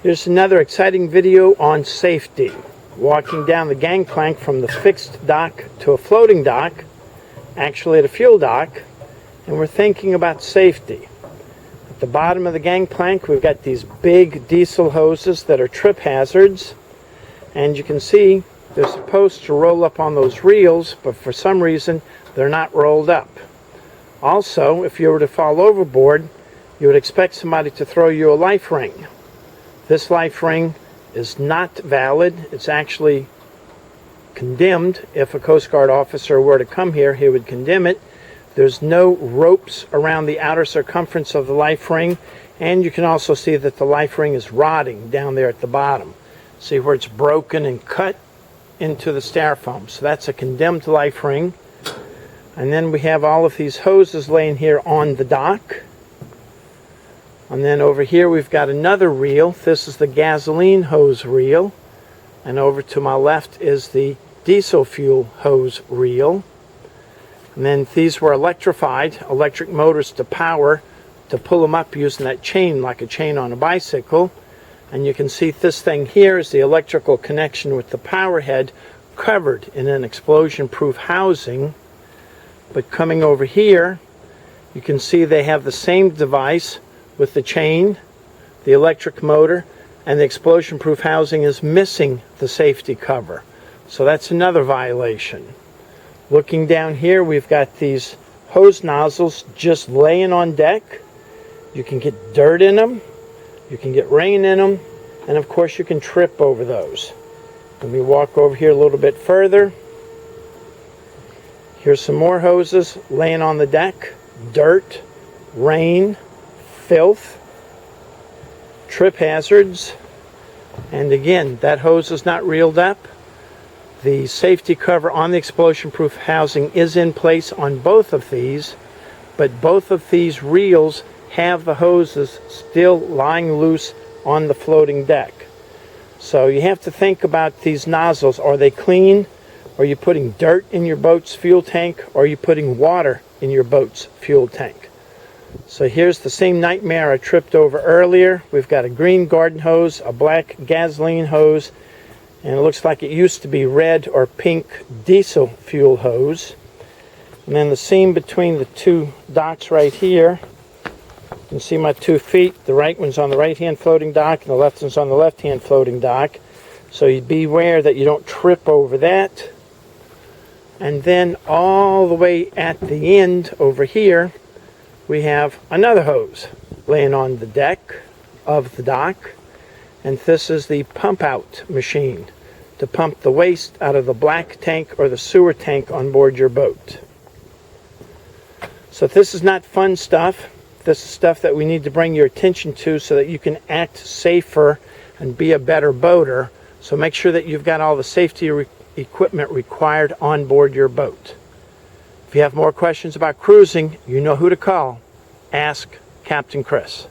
Here's another exciting video on safety. Walking down the gangplank from the fixed dock to a floating dock, actually at a fuel dock, and we're thinking about safety. At the bottom of the gangplank we've got these big diesel hoses that are trip hazards, and you can see they're supposed to roll up on those reels, but for some reason they're not rolled up. Also, if you were to fall overboard, you would expect somebody to throw you a life ring. This life ring is not valid. It's actually condemned. If a Coast Guard officer were to come here, he would condemn it. There's no ropes around the outer circumference of the life ring, and you can also see that the life ring is rotting down there at the bottom. See where it's broken and cut into the styrofoam. So that's a condemned life ring. And then we have all of these hoses laying here on the dock. And then over here we've got another reel. This is the gasoline hose reel. And over to my left is the diesel fuel hose reel. And then these were electrified, electric motors to power, to pull them up using that chain like a chain on a bicycle. And you can see this thing here is the electrical connection with the power head covered in an explosion-proof housing. But coming over here, you can see they have the same device with the chain, the electric motor, and the explosion-proof housing is missing the safety cover. So that's another violation. Looking down here, we've got these hose nozzles just laying on deck. You can get dirt in them, you can get rain in them, and of course you can trip over those. Let me walk over here a little bit further. Here's some more hoses laying on the deck. Dirt, rain, filth, trip hazards, and again, that hose is not reeled up. The safety cover on the explosion-proof housing is in place on both of these, but both of these reels have the hoses still lying loose on the floating deck. So you have to think about these nozzles. Are they clean? Are you putting dirt in your boat's fuel tank? Or are you putting water in your boat's fuel tank? So here's the same nightmare I tripped over earlier. We've got a green garden hose, a black gasoline hose, and it looks like it used to be red or pink diesel fuel hose. And then the seam between the two docks right here, you can see my 2 feet. The right one's on the right-hand floating dock and the left one's on the left-hand floating dock. So you beware that you don't trip over that. And then all the way at the end over here, we have another hose laying on the deck of the dock. And this is the pump out machine to pump the waste out of the black tank or the sewer tank on board your boat. So this is not fun stuff. This is stuff that we need to bring your attention to so that you can act safer and be a better boater. So make sure that you've got all the safety equipment required on board your boat. If you have more questions about cruising, you know who to call. Ask Captain Chris.